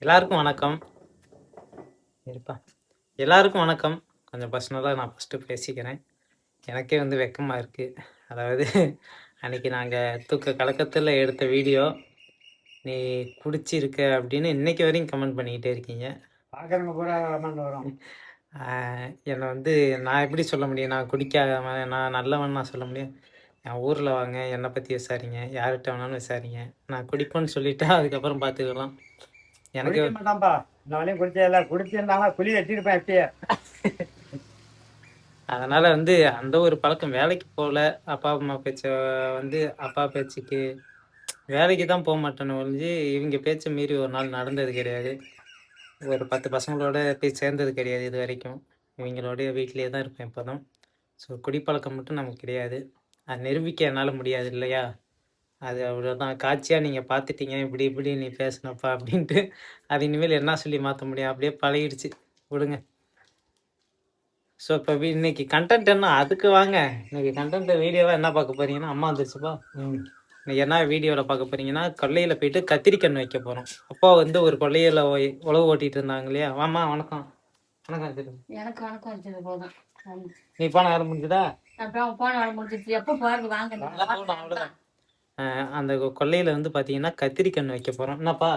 எல்லாருக்கும் வணக்கம். இருப்பா. எல்லாருக்கும் வணக்கம். கொஞ்சம் பர்சனலாக நான் ஃபஸ்ட்டு பேசிக்கிறேன். எனக்கே வந்து வெக்கமாக இருக்குது. அதாவது அன்றைக்கி நாங்கள் தூக்க கலக்கத்தில் எடுத்த வீடியோ நீ குடிச்சிருக்க அப்படின்னு இன்னைக்கு வரையும் கமெண்ட் பண்ணிக்கிட்டே இருக்கீங்க. பார்க்குறவங்க பூரா கமெண்ட் வரும். என்னை வந்து நான் எப்படி சொல்ல முடியும்? நான் குடிக்காதவன், நான் நல்லவன் நான் சொல்ல முடியும்? என் ஊரில் வாங்க, என்னை பற்றி விசாரிங்க, யார்கிட்ட வேணாலும் விசாரிங்க. நான் குடிப்பேன்னு சொல்லிட்டா அதுக்கப்புறம் பார்த்துக்கலாம். எனக்கு குடிக்க மாட்டான்ப்பா. இந்த வரையும் குடிச்சதில்ல. குடிச்சிருந்தாலும் குழி வச்சிருப்பேன் எப்பயே. அதனால் வந்து அந்த ஒரு பழக்கம் வேலைக்கு போகல. அப்பா அம்மா பேச்ச வந்து அப்பா பேச்சுக்கு வேலைக்கு தான் போக மாட்டேன்னு ஒழிஞ்சு இவங்க பேச்சை மீறி ஒரு நாள் நடந்தது கிடையாது. ஒரு 10 பசங்களோட போய் சேர்ந்தது கிடையாது இது வரைக்கும். இவங்களோடைய வீட்டிலே தான் இருப்பேன் இப்போ தான். ஸோ குடிப்பழக்கம் மட்டும் நமக்கு கிடையாது. அது நிரூபிக்க என்னால் முடியாது இல்லையா? அது அவ்வளோதான். காட்சியாக நீங்கள் பார்த்துட்டீங்க, இப்படி இப்படி நீ பேசினப்பா அப்படின்ட்டு. அது இனிமேல் என்ன சொல்லி மாற்ற முடியும்? அப்படியே பழகிடுச்சு, விடுங்க. ஸோ இப்போ இன்னைக்கு கண்டென்ட் என்ன, அதுக்கு வாங்க. இன்னைக்கு கண்டென்ட் வீடியோவாக என்ன பார்க்க போறீங்கன்னா, அம்மா வந்துருச்சுப்பா. இன்னைக்கு என்ன வீடியோவில் பார்க்க போறீங்கன்னா, கொல்லையில் போயிட்டு கத்திரிக்கன்று வைக்க போகிறோம். அப்பா வந்து ஒரு கொல்லையில் உழவு ஓட்டிகிட்டு இருந்தாங்க இல்லையா? வாமா, வணக்கம். வணக்கம். எனக்கு வணக்கம் வச்சது போதும். நீ போன வேலை முடிஞ்சுதா? அப்புறம் போன வேலை முடிஞ்சிச்சு. எப்போ போறது வாங்க. அவ்வளோதான். அந்த கொல்லையில் வந்து பார்த்தீங்கன்னா கத்திரிக்கன்று வைக்க போகிறோம். என்னப்பா?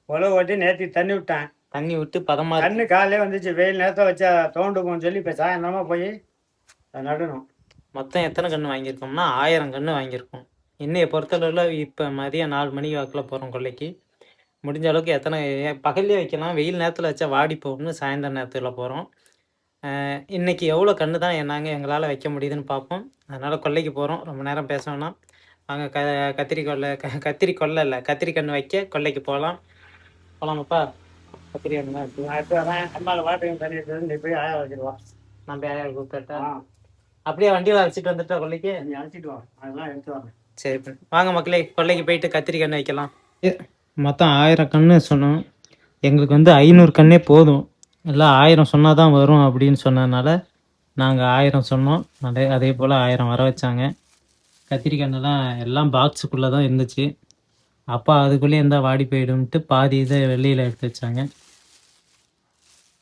உழவு ஓட்டி நேற்று தண்ணி விட்டேன். தண்ணி விட்டு பதமாக கண்ணு காலையிலே வந்துச்சு. வெயில் நேரத்தை வச்சா தோண்டு போன்னு சொல்லி இப்போ சாயந்தரமாக போய் நடணும். மொத்தம் எத்தனை கன்று வாங்கியிருக்கோம்னா 1000 கன்று வாங்கியிருக்கோம். இன்னைய பொறுத்தளவில் இப்போ மதியம் 4 மணிக்கு வாக்கில் போகிறோம் கொல்லைக்கு. முடிஞ்ச அளவுக்கு எத்தனை பகல்லே வைக்கலாம், வெயில் நேரத்தில் வச்சா வாடி போகணும்னு சாயந்தர நேரத்தில் போகிறோம். இன்றைக்கி எவ்வளோ கன்று தான் என்னாங்க எங்களால் வைக்க முடியுதுன்னு பார்ப்போம். அதனால் கொல்லைக்கு போகிறோம். ரொம்ப நேரம் பேசணும்னா வாங்க. கத்திரி கொல்லை இல்லை, கத்திரிக்கன்று வைக்க கொல்லைக்கு போகலாமாப்பா? கத்திரி கன்று எடுத்து வரேன். அம்மாவில் வாட்டரையும் தண்ணி எடுத்து நீ போய் ஆயா வச்சிருவான். நான் போய் ஆயா கூப்பிட்டா அப்படியே வண்டியில் அழைச்சிட்டு வந்துட்டா கொல்லைக்கு? நீ அழைச்சிட்டு வா, அதெல்லாம் எடுத்து வரேன். சரி, வாங்க மக்களே, கொல்லைக்கு போயிட்டு கத்திரி கன்று வைக்கலாம். மொத்தம் 1000 கன்று சொன்னோம். எங்களுக்கு வந்து 500 கன்றே போதும். எல்லாம் 1000 சொன்னால் தான் வரும் அப்படின்னு சொன்னதுனால நாங்கள் 1000 சொன்னோம். அதே போல் 1000 வர வச்சாங்க. கத்திரிக்கண்ணெல்லாம் எல்லாம் பாக்ஸுக்குள்ளே தான் இருந்துச்சு. அப்பா அதுக்குள்ளேயே இருந்தால் வாடி போயிடும்ட்டு பாதி இதை வெளியில் எடுத்து வச்சாங்க.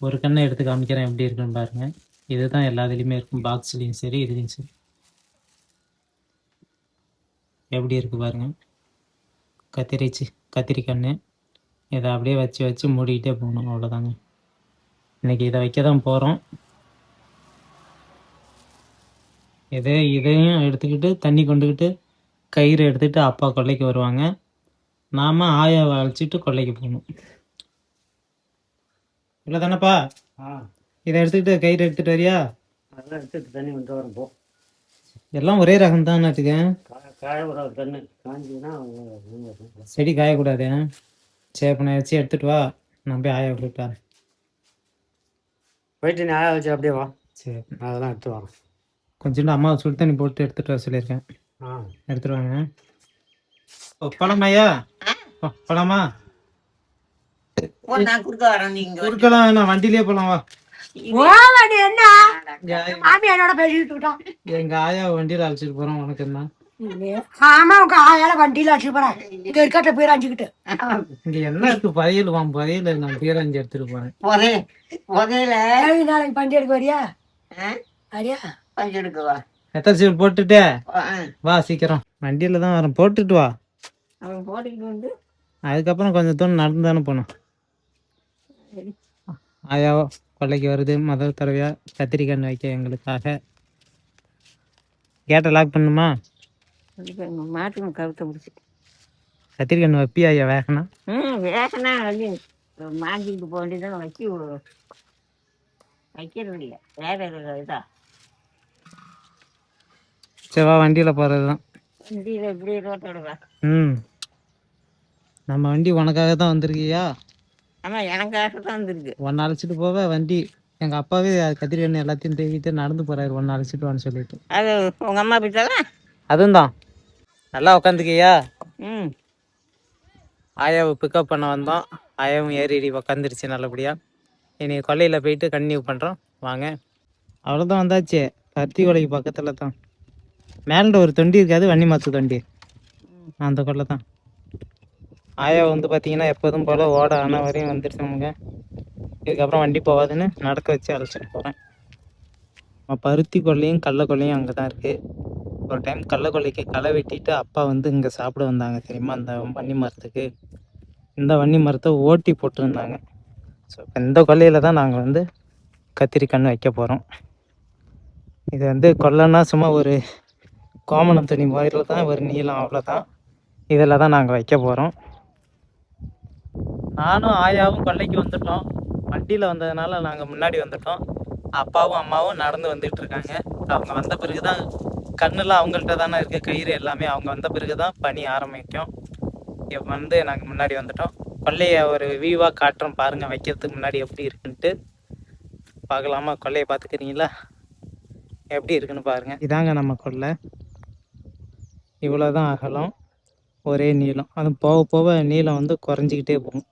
ஒரு கண்ணை எடுத்து காமிக்கிறேன் எப்படி இருக்குன்னு பாருங்கள். இதுதான் எல்லா இதுலேயுமே இருக்கும், பாக்ஸ்லேயும் சரி இதுலேயும் சரி. எப்படி இருக்குது பாருங்கள். கத்திரிக்கண்ணு இதை அப்படியே வச்சு மூடிக்கிட்டே போகணும், அவ்வளோதாங்க. இன்றைக்கி இதை வைக்க தான் போகிறோம். இதையும் எடுத்துக்கிட்டு தண்ணி கொண்டுக்கிட்டு கயிறு எடுத்துக்கிட்டு அப்பா கொல்லைக்கு வருவாங்க. நாம் ஆயாவை அழைச்சிட்டு கொல்லைக்கு போகணும். இல்லை தானேப்பா? இதை எடுத்துக்கிட்டு கயிறு எடுத்துகிட்டு வரியா? அதெல்லாம் எடுத்துட்டு தண்ணி கொண்டு வரேன். போ, எல்லாம் ஒரே ரகம் தான் நட்டுக்கேன். காயக்கூடாது. தண்ணி காஞ்சின்னா செடி காயக்கூடாது. சரி, இப்போ நான் வச்சு எடுத்துகிட்டு வா, நான் போய் ஆயாவை கூப்பிட்டாரு. போயிட்டு நீ ஆயா வச்சு அப்படியே வா. சரி, அதெல்லாம் எடுத்து வரேன். கொஞ்சோண்டு அம்மா சுடு தண்ணி போட்டு எடுத்துகிட்டு வர சொல்லியிருக்கேன். எடுத்துகிட்டு வாங்க. போலாமா ஐயா? போலாமா? குறுக்கலாம் வேணாம், வண்டியிலே போலாம். வா. எங்க ஆயா வண்டியில அழைச்சிட்டு போறோம். உனக்கு என்ன? ஆமா, உங்க ஆயால வண்டியில அழைச்சிட்டு போறேன். இங்க இருக்காட்ட பேர் அஞ்சுக்கிட்டு இங்க என்ன இருக்கு? பதியல் நான் பேர் அஞ்சு எடுத்துட்டு போறேன். நாளைக்கு பஞ்சு எடுக்க வரியா? வரியா? பஞ்சு எடுக்கவா? எத்தனை சீல் போட்டுட்டு வா, சீக்கிரம். வண்டியில தான் வரேன், போட்டுட்டு வா. போட்டுக்கிட்டு வந்து அதுக்கப்புறம் கொஞ்சம் தூரம் நடந்து தானே போனோம். ஆயா கொல்லைக்கு வருது முதல் தடவையா கத்திரிக்கன்று வைக்க எங்களுக்காக. கேட்டை லாக் பண்ணுமா? மாட்டு கருத்தை முடிச்சு கத்திரிக்கன்று வைப்பியா ஐயா? வேகனா வேகனா மாஞ்சிக்கிட்டு போக வேண்டியதான். வைக்கிறது இல்லை, வேற இதா. சரி, வா, வண்டியில் போகிறது தான். வண்டியில் இப்படி ரோட்டோட. நம்ம வண்டி உனக்காக தான் வந்திருக்கியா? ஆமாம், எனக்காக தான் வந்திருக்கு. ஒன்று அழைச்சிட்டு போவ வண்டி. எங்கள் அப்பாவே கத்திரிக்கண்ணு எல்லாத்தையும் தேவிட்டு நடந்து போகிறாரு, ஒன்று அழைச்சிட்டு வான்னு சொல்லிட்டு. அது உங்கள் அம்மா பிடிச்சாலும் அதுவும் தான். நல்லா உக்காந்துக்கியா? ஆயாவை பிக்கப் பண்ண வந்தோம். ஆயாவும் ஏறி உக்காந்துருச்சு நல்லபடியாக. இனி கொல்லையில் போயிட்டு கன்டினியூ பண்ணுறோம், வாங்க. அவ்வளோதான், வந்தாச்சு. பருத்தி கொலைக்கு பக்கத்தில் தான். மேலே ஒரு தொண்டி இருக்காது, வன்னி மாற்று தொண்டி, அந்த கொல்லை தான். ஆயா வந்து பார்த்தீங்கன்னா எப்போதும் போல் ஓட அணை வரையும் வந்துடுச்சு நமக்கு. இதுக்கப்புறம் வண்டி போகாதுன்னு நடக்க வச்சு அழைச்சிட்டு போகிறேன். பருத்தி கொல்லையும் கடல கொல்லையும் அங்கே தான் இருக்குது. ஒரு டைம் கடல கொல்லைக்கு களை வெட்டிட்டு அப்பா வந்து இங்கே சாப்பிட வந்தாங்க தெரியுமா, அந்த வன்னி மரத்துக்கு. இந்த வன்னி மரத்தை ஓட்டி போட்டிருந்தாங்க. ஸோ இப்போ இந்த கொல்லையில் தான் நாங்கள் வந்து கத்திரி கன்று வைக்க போகிறோம். இது வந்து கொல்லைன்னா சும்மா ஒரு கோமணம் துணி மாதிரில தான் ஒரு நீளம், அவ்வளோதான். இதில் தான் நாங்கள் வைக்க போகிறோம். நானும் ஆயாவும் கொல்லைக்கு வந்துட்டோம். வண்டியில் வந்ததுனால நாங்கள் முன்னாடி வந்துட்டோம். அப்பாவும் அம்மாவும் நடந்து வந்துட்டு இருக்காங்க. அவங்க வந்த பிறகு தான் கண்ணுலாம் அவங்கள்ட்ட தானே இருக்குது, கயிறு எல்லாமே. அவங்க வந்த பிறகு தான் பனி ஆரம்பிக்கும். இப்போ வந்து நாங்கள் முன்னாடி வந்துட்டோம். கொல்லையை ஒரு வியூவாக காட்டுறோம் பாருங்கள், வைக்கிறதுக்கு முன்னாடி எப்படி இருக்குன்ட்டு. பார்க்கலாமா? கொல்லையை பார்த்துக்கிறீங்களா எப்படி இருக்குன்னு பாருங்கள். இதாங்க நம்ம கொல்லை. இவ்வளோ தான் அகலம், ஒரே நீளம். அது போக போக நீளம் வந்து குறைஞ்சிக்கிட்டே போகும்.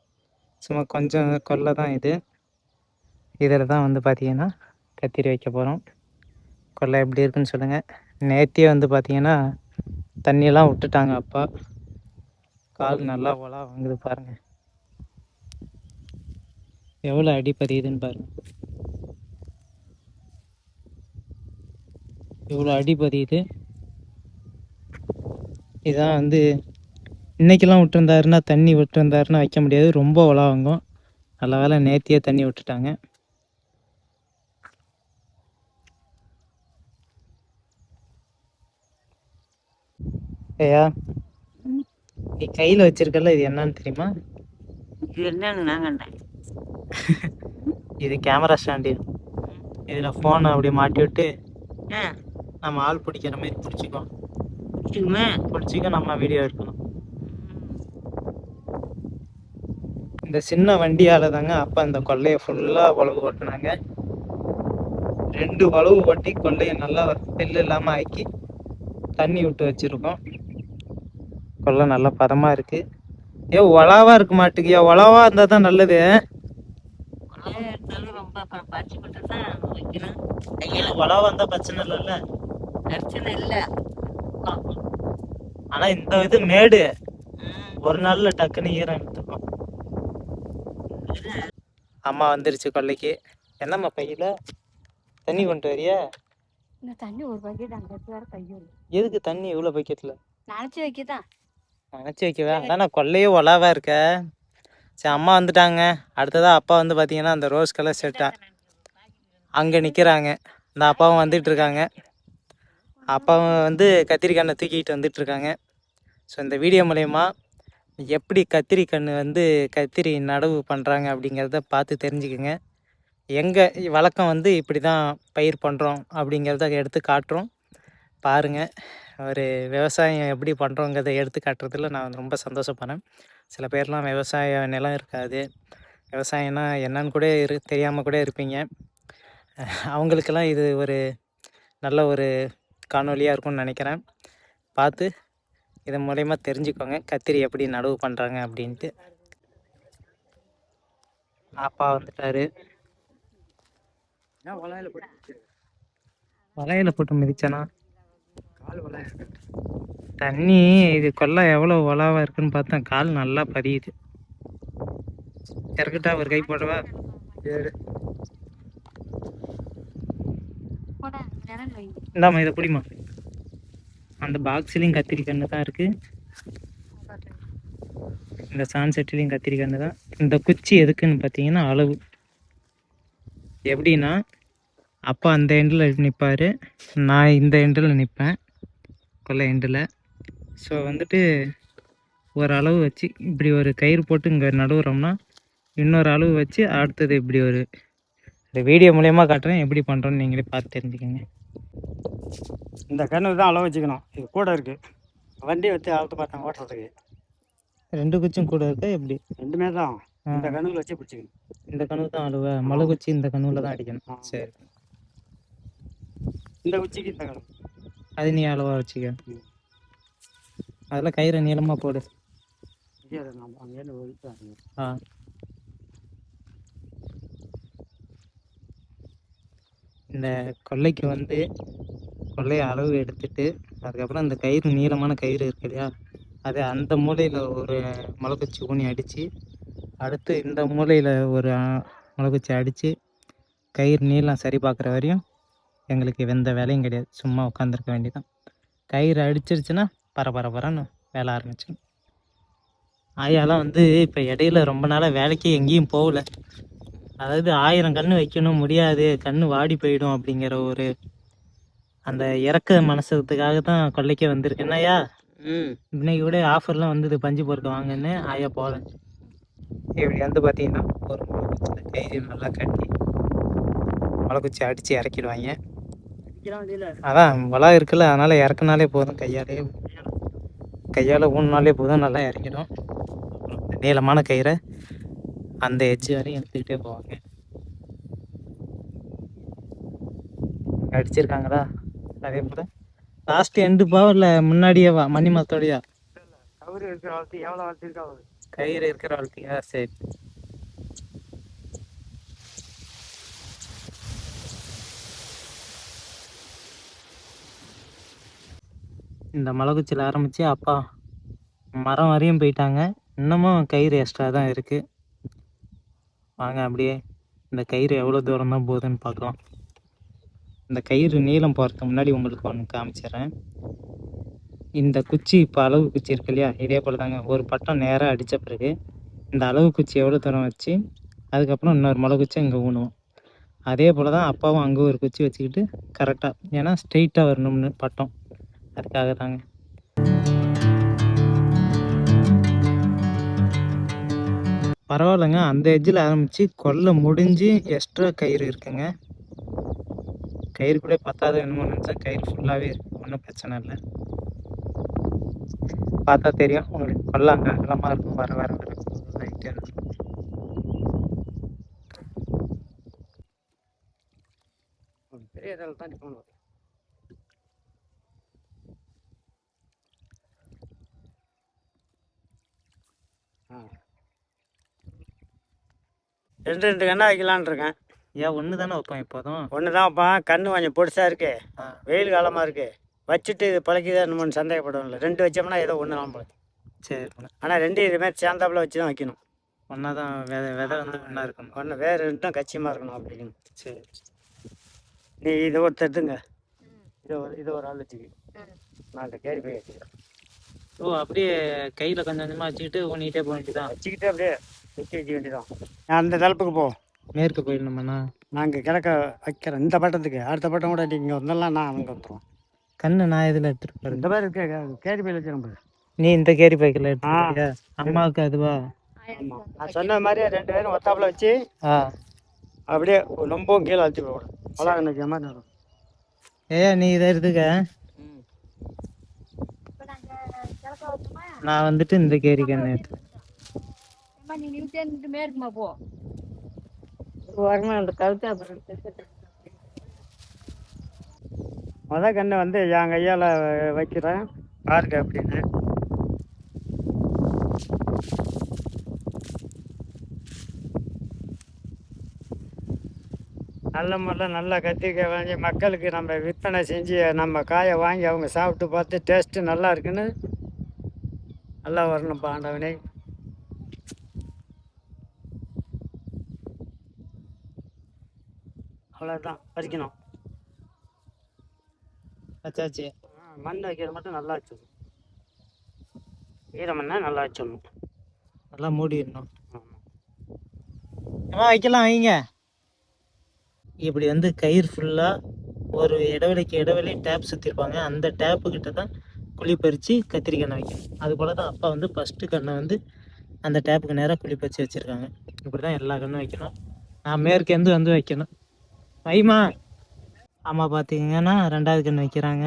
சும்மா கொஞ்சம் கொல்லை தான் இது. இதில் தான் வந்து பார்த்திங்கன்னா கத்திரி வைக்க போகிறோம். கொல்லை எப்படி இருக்குன்னு சொல்லுங்கள். நேற்றே வந்து பார்த்திங்கன்னா தண்ணியெல்லாம் விட்டுட்டாங்க அப்பா. கால் நல்லா ஒலா வாங்குது பாருங்கள், எவ்வளோ அடி பதியுதுன்னு பாருங்கள். இவ்வளோ அடி பதியுது. இதான் வந்து இன்றைக்கெல்லாம் விட்டுருந்தாருன்னா, தண்ணி விட்டுருந்தாருன்னா வைக்க முடியாது, ரொம்ப ஒலா வாங்கும். நல்ல வேலை நேத்தியே தண்ணி விட்டுட்டாங்க. ஐயா, நீ கையில் வச்சிருக்கல, இது என்னன்னு தெரியுமா? இது என்னன்னு நான் கண்டேன். இது கேமரா ஸ்டாண்டு. இதில் ஃபோனை அப்படியே மாட்டி விட்டு நம்ம ஆள் பிடிக்கிற மாதிரி பிடிச்சிக்கோ, நம்ம வீடியோ எடுக்கணும். இந்த சின்ன வண்டியால் தாங்க அப்போ அந்த கொல்லையை ஃபுல்லாக உழவு ஓட்டினாங்க. 2 உழவு ஓட்டி கொல்லையை நல்லா தெல்லு இல்லாமல் ஆக்கி தண்ணி விட்டு வச்சுருக்கோம். கொல்லை நல்லா பதமாக இருக்குது. உழவாக இருக்க மாட்டேங்கியா? உழவாக இருந்தால் தான் நல்லது. உழவாக இருந்தால் பிரச்சனை இல்லைல்ல? பிரச்சனை இல்லை. ஆனால் இந்த இது மேடு ஒரு நாளில் டக்குன்னு ஈரம் எடுத்துக்கும். அம்மா வந்துருச்சு கொல்லைக்கு. என்னம்மா பையில தண்ணி கொண்டு வரியா? இந்த தண்ணி ஒரு பக்கெட் அங்கே வேற கையும். எதுக்கு தண்ணி இவ்வளோ பக்கெட்டில்? நினச்சி வைக்கதான். நினச்சி வைக்கவே? அதான் கொல்லையே ஒலாவா இருக்க. சரி, அம்மா வந்துட்டாங்க. அடுத்ததாக அப்பா வந்து பார்த்தீங்கன்னா அந்த ரோஸ் கலர் ஷர்ட்டா அங்கே நிற்கிறாங்க. இந்த அப்பாவும் வந்துட்டு இருக்காங்க. அப்பாவும் வந்து கத்திரிக்கண்ணை தூக்கிட்டு வந்துட்டுருக்காங்க. ஸோ இந்த வீடியோ மூலயமா எப்படி கத்திரி கன்று வந்து கத்திரி நடவு பண்ணுறாங்க அப்படிங்கிறத பார்த்து தெரிஞ்சுக்குங்க. எங்கள் வழக்கம் வந்து இப்படி தான் பயிர் பண்ணுறோம் அப்படிங்கிறத எடுத்து காட்டுறோம் பாருங்கள். ஒரு விவசாயம் எப்படி பண்ணுறோங்கிறத எடுத்து காட்டுறதுல நான் ரொம்ப சந்தோஷப்படுறேன். சில பேர்லாம் விவசாய நிலம் இருக்காது, விவசாயம்னா என்னன்னு கூட தெரியாமல் கூட இருப்பீங்க. அவங்களுக்கெல்லாம் இது ஒரு நல்ல ஒரு காணொலியாக இருக்கும்னு நினைக்கிறேன். பார்த்து இதன் மூலயமா தெரிஞ்சுக்கோங்க கத்திரி எப்படி நடவு பண்ணுறாங்க அப்படின்ட்டு. அப்பா வந்துட்டாரு. வலையில போட்டு மிதிச்சானா? தண்ணி இது கொல்லை எவ்வளோ ஒலாவா இருக்குன்னு பார்த்தா கால் நல்லா பதியுது. இறக்கிட்டா ஒரு கை போடவா? இந்தாம்மா இதை பிடிமா. அந்த பாக்ஸ்லேயும் கத்திரி கன்று தான் இருக்குது, இந்த சான்செட்லேயும் கத்திரி கன்று தான். இந்த குச்சி எதுக்குன்னு பார்த்தீங்கன்னா அளவு. எப்படின்னா அப்பா அந்த எண்டில் நிற்பார், நான் இந்த எண்டில் நிற்பேன், கொல்லை எண்டில். ஸோ வந்துட்டு ஒரு அளவு வச்சு இப்படி ஒரு கயிறு போட்டு இங்கே நடுவுறோம்னா இன்னொரு அளவு வச்சு அடுத்தது இப்படி ஒரு இந்த வீடியோ மூலயமா காட்டுறேன் எப்படி பண்ணுறோன்னு நீங்களே பார்த்து தெரிஞ்சுக்கோங்க. இந்த கன்று தான் அளவு வச்சுக்கணும். இது கூட இருக்குது, வண்டி வச்சு அளத்து பார்த்தாங்க ஓட்டுறதுக்கு. 2 குச்சும் கூட இருக்கா எப்படி? 2மே தான். இந்த கணுவில் வச்சு பிடிச்சிக்கணும். இந்த கனவு தான் அழுவ, மலை குச்சி இந்த கனவுல தான் அடிக்கணும். சரி, இந்த குச்சிக்கு இந்த கணு அது நீ அளவாக வச்சுக்க. அதில் கயிறை நீளமாக போடு. ஆ, இந்த கொல்லைக்கு வந்து கொல்லையை அளவு எடுத்துட்டு அதுக்கப்புறம் இந்த கயிறு நீளமான கயிறு இருக்கு இல்லையா, அது அந்த மூலையில் ஒரு முளைக்குச்சி ஊனி அடித்து, அடுத்து இந்த மூலையில் ஒரு முளைக்குச்சி அடித்து, கயிறு நீளம் சரி பார்க்குற வரையும் எங்களுக்கு எந்த வேலையும் கிடையாது. சும்மா உட்காந்துருக்க வேண்டியதான். கயிறு அடிச்சிருச்சுன்னா பரபரன்னு வேலை ஆரம்பிச்சிடும். ஆயாலாம் வந்து இப்போ இடையில ரொம்ப நாளாக வேலைக்கு எங்கேயும் போகல. அதாவது 1000 கன்று வைக்கணும், முடியாது, கன்று வாடி போயிடும் அப்படிங்கிற ஒரு அந்த இறக்க மனசுக்காக தான் கொல்லைக்கே வந்திருக்கேன். ஐயா இன்னைக்கு கூட ஆஃபர்லாம் வந்தது, பஞ்சு பொறுக்க வாங்கன்னு. ஆயா போகல. இப்படி வந்து பார்த்தீங்கன்னா ஒரு முளைக்குச்சியில் கயிறு நல்லா கட்டி முளைக்குச்சி அடித்து இறக்கிடுவாங்க. அதான் வளம் இருக்குல்ல, அதனால் இறக்குனாலே போதும். கையால் ஊனினாலே போதும், நல்லா இறக்கிடும். நீளமான கயிறை அந்த எட்ஜ் வரையும் எடுத்துக்கிட்டே போவாங்க. அடிச்சிருக்காங்களா? அதே போல் லாஸ்ட் எண்டு பவரில் முன்னாடியே வா, மணி மரத்தோடையா? கயிறு இருக்கிற வளர்த்தி எவ்வளோ வளர்த்திருக்கா? கயிறு இருக்கிற வளர்த்தியா? சரி. இந்த மலைக்குச்சியில் ஆரம்பித்து அப்பா மரம் வரையும் போயிட்டாங்க. இன்னமும் கயிறு எக்ஸ்ட்ரா தான் இருக்குது. வாங்க அப்படியே இந்த கயிறு எவ்வளோ தூரம் தான் போகுதுன்னு பார்க்கலாம். இந்த கயிறு நீளம் போகிறதுக்கு முன்னாடி உங்களுக்கு ஒன்று காமிச்சிடுறேன். இந்த குச்சி இப்போ அளவு குச்சி இருக்கு இல்லையா, இதே போல் தாங்க. ஒரு பட்டம் நேராக அடித்த பிறகு இந்த அளவு குச்சி எவ்வளோ தூரம் வச்சு அதுக்கப்புறம் இன்னொரு முளை குச்சி இங்கே ஊனுவோம். அதே போல் தான் அப்பாவும் அங்கே ஒரு குச்சி வச்சுக்கிட்டு கரெக்டாக, ஏன்னா ஸ்ட்ரெயிட்டாக வரணும்னு பட்டம், அதுக்காக தாங்க. பரவாயில்லைங்க, அந்த எட்ஜில் ஆரம்பித்து கொல்லை முடிஞ்சு எக்ஸ்ட்ரா கயிறு இருக்குங்க. கயிறு கூட பத்தாது என்னமோ நினச்சா, கயிறு ஃபுல்லாகவே இருக்குது. ஒன்றும் பிரச்சனை இல்லை. பார்த்தா தெரியும் உங்களுக்கு, கொல்லை அங்கே அகலமாக இருக்கும். வர வர வர லைட்டு பெரிய இதில் தான் போகணும். ரெண்டு கண்ணா வைக்கலான் இருக்கேன். ஏன் ஒன்று தானே வைப்போம் எப்போதும்? ஒன்று தான் வைப்பேன். கன்று கொஞ்சம் பொடிசாக இருக்கு, வெயில் காலமாக இருக்குது. வச்சுட்டு இது பழக்கிதான் நம்ம சந்தேகப்படுவோம்ல. 2 வச்சோம்னா ஏதோ ஒன்று தான் பழக்கும். சரி. ஆனால் 2 இதுமாதிரி சேர்ந்தாப்புல வச்சு தான் வைக்கணும். ஒன்றா தான் விதை வந்து ஒன்றா இருக்கணும். ஒன்று வேறு 2 கச்சியமாக இருக்கணும் அப்படின்னு. சரி. நீ இதை ஒரு தட்டுங்க, இது ஒரு ஆள் வச்சுக்கு. நான் அந்த கேரி போய் வச்சுக்கிறேன். ஓ, அப்படியே கையில் கொஞ்சம் கொஞ்சமாக வச்சுக்கிட்டு ஊனிகிட்டே போக வேண்டியதான். வச்சுக்கிட்டு அப்படியே வச்சு வேண்டியதான். நான் அந்த தலைப்புக்கு போ, மேற்கு போயிடணுமாண்ணா? நாங்கள் கிழக்க வைக்கிறேன். இந்த பட்டத்துக்கு அடுத்த பட்டம் கூட நீங்கள் வந்தெல்லாம் நான் அங்கே வந்துடுவோம். கண்ணு நான் இதில் எடுத்துகிட்டு போகிறேன். இந்த மாதிரி இருக்க கேரி பையில் வச்சுருப்பேன். நீ இந்த கேரி பைக்கில் எடுத்துக்கிறியா? அம்மாவுக்கு அதுவா? ஆமாம், நான் சொன்ன மாதிரியே 2 பேரும் ஒத்தாப்புல வச்சு அப்படியே ரொம்பவும் கீழே அழைச்சி போகக்கூடாது. அவ்வளோ எனக்கு மாதிரி இருக்கும். ஏயா நீ இதை எடுத்துக்க, நான் வந்துட்டு இந்த கேரி கண்ணு எடுத்து மேற்குமா போ வரணும். அந்த கழுத்து அப்புறம் கண்ணை வந்து என் கையால் வைக்கிறேன் பாருங்க அப்படின்னு. நல்ல முறையில் நல்லா கத்திரிக்காய் வாங்கி மக்களுக்கு நம்ம விற்பனை செஞ்சு நம்ம காயை வாங்கி அவங்க சாப்பிட்டு பார்த்து டேஸ்ட்டு நல்லா இருக்குன்னு நல்லா வரணும்ப்பா ஆண்டவனே. அவ்வளோதான், பறிக்கணும். வச்சாச்சு. மண் வைக்கிறது மட்டும் நல்லா வச்சிடணும். ஈரமண்ணா நல்லா வச்சிடணும், நல்லா மூடிடணும். ஆமாம் வைக்கலாம், வைங்க. இப்படி வந்து கயிறு ஃபுல்லாக ஒரு இடைவெளி டேப் சுற்றிருப்பாங்க. அந்த டேப்புக்கிட்ட தான் குழி பறித்து கத்திரிக்கண்ணை வைக்கணும். அதுபோல் தான் அப்பா வந்து ஃபஸ்ட்டு கண்ணை வந்து அந்த டேப்புக்கு நேராக குழி பறித்து வச்சுருக்காங்க. இப்படி தான் எல்லா கண்ணும் வைக்கணும். நான் மேற்கேந்து வந்து வைக்கணும். வைமா. அம்மா பார்த்தீங்கன்னா 2வது கன்று வைக்கிறாங்க.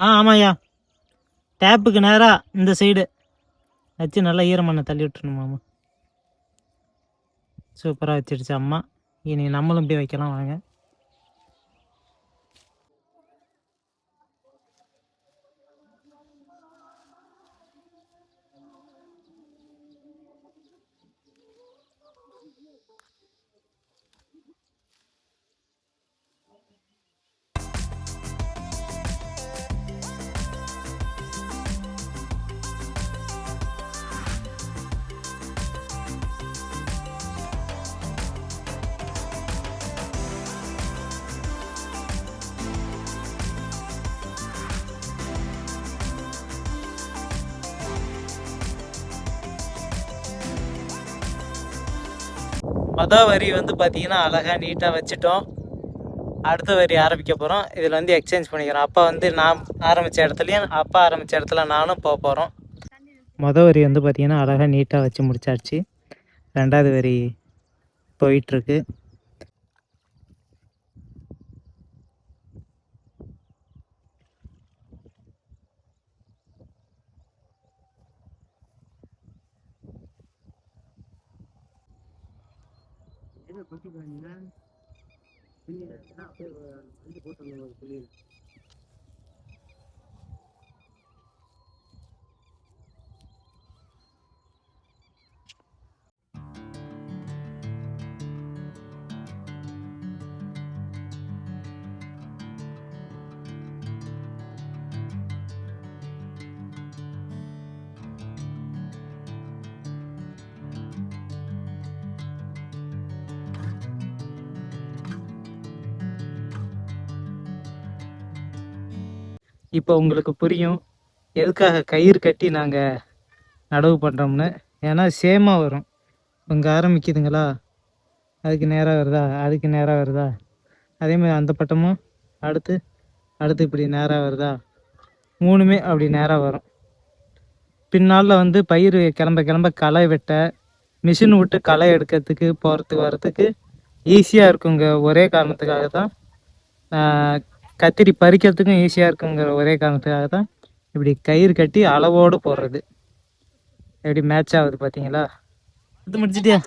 ஆமாய்யா, டேப்புக்கு நேராக இந்த சைடு வச்சு நல்லா ஈரமண்ணை தள்ளி விட்டுருணுமாம்மா. சூப்பராக வச்சிடுச்சு அம்மா. இனி நம்மளும் இப்படி வைக்கலாம் வாங்க. வரி வந்து பார்த்தீங்கன்னா அழகாக நீட்டாக வச்சுட்டோம். அடுத்த வரி ஆரம்பிக்க போகிறோம். இதில் வந்து எக்ஸ்சேஞ்ச் பண்ணிக்கிறோம். அப்பா வந்து நான் ஆரம்பித்த இடத்துலையும் அப்பா ஆரம்பித்த இடத்துல நானும் போக போகிறோம். வரி வந்து பார்த்தீங்கன்னா அழகாக நீட்டாக வச்சு முடிச்சாச்சு. 2வது வரி போயிட்டுருக்கு. இப்போ உங்களுக்கு புரியும் எதுக்காக கயிறு கட்டி நாங்கள் நடவு பண்ணுறோம்னு. ஏன்னா சேமாக வரும். இங்கே ஆரம்பிக்குதுங்களா, அதுக்கு நேராக வருதா, அதுக்கு நேராக வருதா, அதேமாதிரி அந்த பட்டமும் அடுத்து அடுத்து இப்படி நேராக வருதா, 3மே அப்படி நேராக வரும். பின்னால் வந்து பயிர் கிளம்ப களை வெட்ட மிஷின் விட்டு களை எடுக்கிறதுக்கு போகிறதுக்கு வர்றதுக்கு ஈஸியாக இருக்குங்க. ஒரே காரணத்துக்காக தான் கத்திரி பறிக்கிறதுக்கும் ஈஸியாக இருக்குங்கிற ஒரே காரணத்துக்காக தான் இப்படி கயிறு கட்டி அளவோடு போடுறது. எப்படி மேட்ச் ஆகுது பார்த்தீங்களா? இது முடிச்சிட்டியா?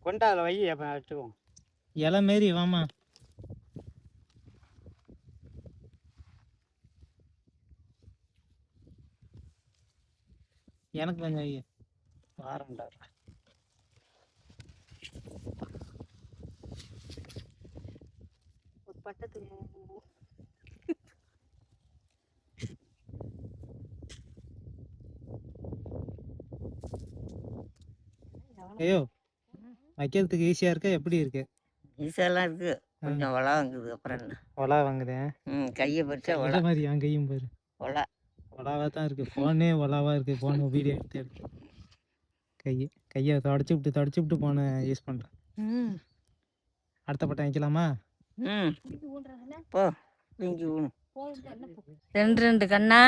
கொண்டா அதில் வை அப்போ எடுத்துக்குவோம். இலை மாரி வாமா. எனக்கு கொஞ்சம் ஐயா வாரம்டா. ஐயோ வைக்கிறதுக்கு ஈஸியாக இருக்கா எப்படி இருக்கு? ஈஸியெல்லாம் இருக்கு, கொஞ்சம் ஒலா வாங்குது. அப்புறம் என்ன ஒலா வாங்குதேன். கையை பறிச்சா ஒலா மாதிரி என் கையும் பாரு ஒலா. ஒலாவாக தான் இருக்குது. ஃபோனே ஒலாவாக இருக்குது. ஃபோனை வீடியோ எடுத்து கையை தொடச்சி விட்டு ஃபோனை யூஸ் பண்ணுறேன். அடுத்த பட்டம் வைக்கலாமா? போ ரெண்டு கண்ணா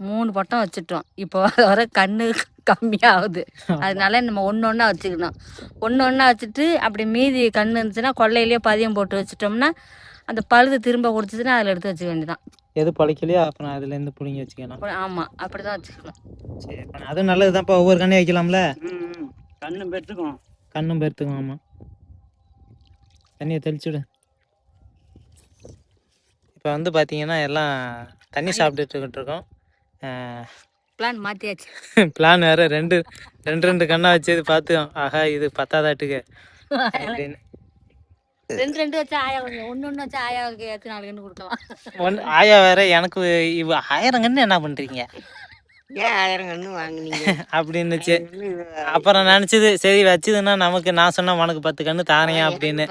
3 பட்டம் வச்சுட்டோம். இப்போ வர கண்ணு கம்மியாகுது. அதனால நம்ம ஒன்றா வச்சுக்கணும். ஒன்றா வச்சுட்டு அப்படி மீதி கண்ணு இருந்துச்சுன்னா கொள்ளையிலேயே பதியம் போட்டு வச்சுட்டோம்னா அந்த பழுது திரும்ப குடிச்சதுன்னா அதில் எடுத்து வச்சுக்க வேண்டியதான். எது பழைக்கலையோ அப்புறம் அதுலேருந்து பிடிங்கி வச்சுக்கணும். ஆமாம், அப்படி தான் வச்சுக்கணும். சரி, அதுவும் நல்லது தான்ப்பா. ஒவ்வொரு கண்ணையும் வைக்கலாம்ல. கண்ணும் பெருத்துக்கும். ஆமாம். தண்ணியை தெளிச்சுடு. இப்போ வந்து பார்த்தீங்கன்னா எல்லாம் தண்ணி சாப்பிட்டுட்டு இருக்கோம். பிளான் மாற்றியாச்சு. பிளான் வேறு ரெண்டு கண்ணா வச்சது பார்த்து ஆஹா இது பத்தாதாட்டுக்கு அப்படின்னு. 2 வச்சா ஆயா ஒன்று வச்சா ஆயாவுக்கு 4 கன்று கொடுக்கலாம். ஆயா வேற எனக்கு 1000 கன்று என்ன பண்ணுறீங்க, ஏன் 1000 கன்று வாங்கினீங்க அப்படின்னுச்சு. அப்புறம் நினச்சது சரி வச்சுதுன்னா நமக்கு நான் சொன்னா உனக்கு 10 கன்று தானையா அப்படின்னு.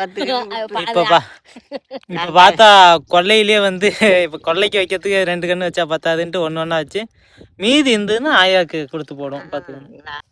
இப்போ பார்த்தா கொள்ளையிலே வந்து இப்போ கொள்ளைக்கு வைக்கிறதுக்கு 2 கன்று வச்சா பத்தாதுன்ட்டு ஒன்று வச்சு மீதி இருந்ததுன்னா ஆயாவுக்கு கொடுத்து போடும் 10 கன்று.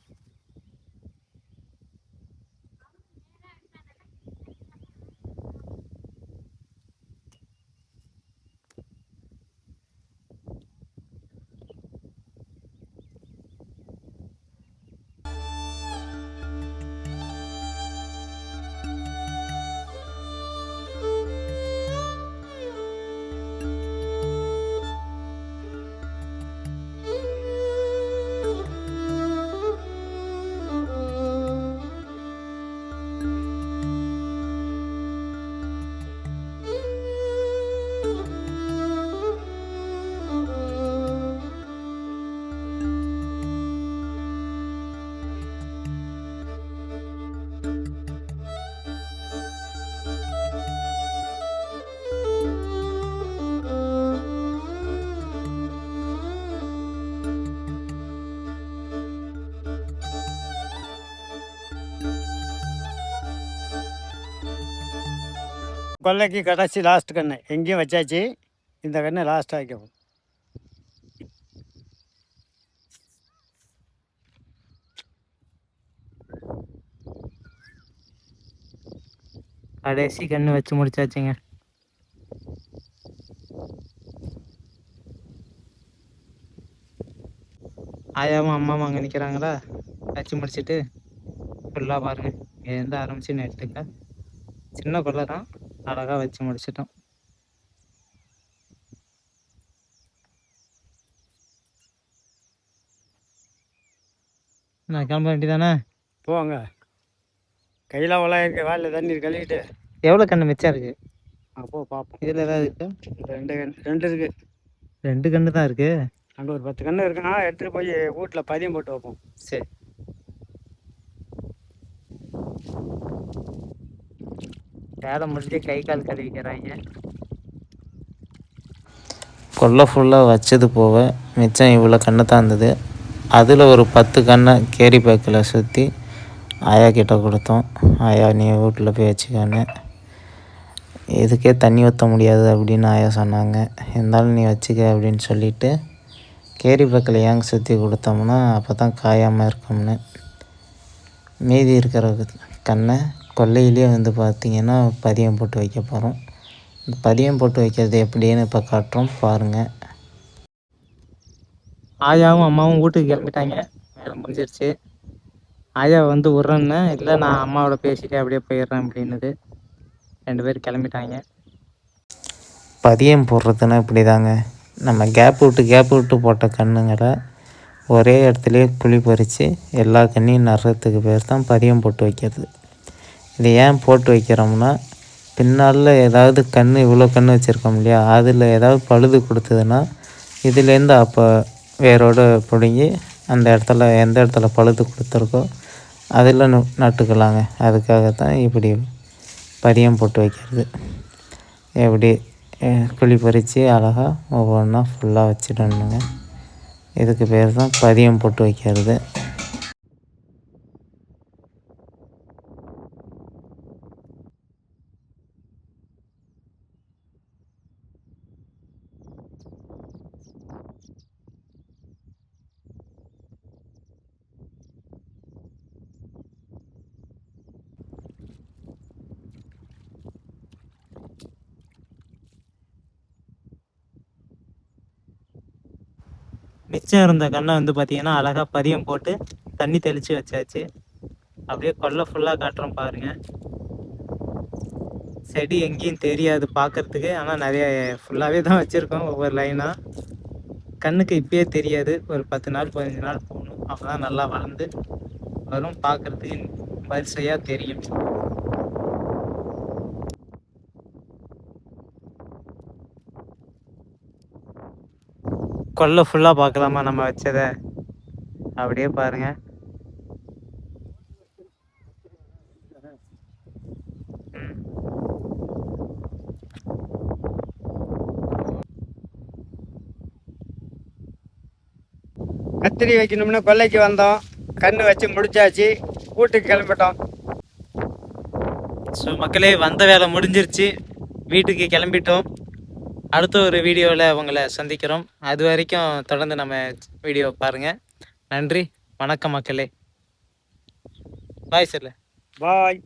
கொல்லைக்கு கடைசி லாஸ்ட் கண்ணு எங்கேயும் வச்சாச்சு. இந்த கண்ணு லாஸ்ட்டாக வைக்கவும். கடைசி கன்று வச்சு முடிச்சாச்சுங்க. ஆயாவும் அம்மாவும் அங்கே நிற்கிறாங்களா, வச்சு முடிச்சுட்டு ஃபுல்லாக பாருங்க எந்த ஆரம்பிச்சு நெட்டுக்க சின்ன கொள்ளை தான், அழகாக வச்சு முடிச்சிட்டோம். நான் கிளம்ப வேண்டியதானே? போங்க, கையில் அவ்வளோ இருக்கு, வாயில் தண்ணி கழுவிட்டு எவ்வளோ கன்று மிச்சம் இருக்கு? அப்போ பார்ப்போம். இதில் ஏதாவது இருக்கு? 2 இருக்கு. 2 கன்று தான் இருக்கு. அங்கே ஒரு 10 கன்று இருக்குன்னா எடுத்துகிட்டு போய் வீட்டில் பதியம் போட்டு வைப்போம். சரி. வேலை முடிஞ்சு கை கால் கழுவிக்கிறாங்க. கொல்லை ஃபுல்லாக வச்சது போக மிச்சம் இவ்வளோ கன்று தான் இருந்தது. அதில் ஒரு 10 கன்றை கேரி பேக்கில் சுற்றி ஆயா கிட்ட கொடுத்தோம். ஆயா நீ வீட்டில் போய் வச்சுக்கான்னு. இதுக்கே தண்ணி ஊற்ற முடியாது அப்படின்னு ஆயா சொன்னாங்க. இருந்தாலும் நீ வச்சுக்க அப்படின்னு சொல்லிவிட்டு கேரி பேக்கில் ஏங்க சுற்றி கொடுத்தோம்னா அப்போ தான் காயாமல் இருக்கும்னு. மீதி இருக்கிற கன்றை கொல்லையிலே வந்து பார்த்திங்கன்னா பதியம் போட்டு வைக்க போகிறோம். இந்த பதியம் போட்டு வைக்கிறது எப்படின்னு இப்போ காட்டுறோம் பாருங்கள். ஆயாவும் அம்மாவும் வீட்டுக்கு கிளம்பிட்டாங்க, வேலை முடிஞ்சிருச்சு. ஆயா வந்து விட்றேன்னு, இல்லை நான் அம்மாவோட பேசிட்டு அப்படியே போயிடுறேன் அப்படின்னுது. 2 பேர் கிளம்பிட்டாங்க. பதியம் போடுறதுன்னா இப்படி தாங்க, நம்ம கேப் விட்டு போட்ட கன்றுங்களை ஒரே இடத்துலையே குழி பறித்து எல்லா கன்றையும் நடுறதுக்கு பேர் தான் பதியம் போட்டு வைக்கிறது. இது ஏன் போட்டு வைக்கிறோம்னா, பின்னால் ஏதாவது இவ்வளோ கன்று வச்சுருக்கோம் இல்லையா, அதில் ஏதாவது பழுது கொடுத்ததுன்னா இதுலேருந்து அப்போ வேரோடு பிடுங்கி அந்த இடத்துல எந்த இடத்துல பழுது கொடுத்துருக்கோ அதில் நட்டுக்கலாங்க. அதுக்காகத்தான் இப்படி பதியம் போட்டு வைக்கிறது. எப்படி குழி பறித்து அழகாக ஒவ்வொன்றா ஃபுல்லாக வச்சிடணுங்க. இதுக்கு பேர் தான் பதியம் போட்டு வைக்கிறது. மிச்சம் இருந்த கன்றை வந்து பார்த்திங்கன்னா அழகாக பதியம் போட்டு தண்ணி தெளித்து வச்சாச்சு. அப்படியே கொல்லை ஃபுல்லாக காட்டுறோம் பாருங்கள். செடி எங்கேயும் தெரியாது பார்க்குறதுக்கு, ஆனால் நிறைய ஃபுல்லாகவே தான் வச்சுருக்கோம் ஒவ்வொரு லைனாக. கண்ணுக்கு இப்பயே தெரியாது, ஒரு 10 நாள் 15 நாள் போகணும், அப்போ தான் நல்லா வளர்ந்து வரும், பார்க்குறதுக்கு வரிசையாக தெரியும். கொல்லை ஃபுல்லாக பார்க்கலாமா நம்ம வச்சதை? அப்படியே பாருங்கள். கத்திரி வைக்கணும்னு கொல்லைக்கு வந்தோம், கன்று வச்சு முடிச்சாச்சு, வீட்டுக்கு கிளம்பிட்டோம். ஸோ மக்களே, வந்த வேலை முடிஞ்சிருச்சு, வீட்டுக்கு கிளம்பிட்டோம். அடுத்த ஒரு வீடியோவில் உங்களை சந்திக்கிறோம். அது வரைக்கும் தொடர்ந்து நம்ம வீடியோ பாருங்கள். நன்றி, வணக்கம் மக்களே. Bye sir. பாய்.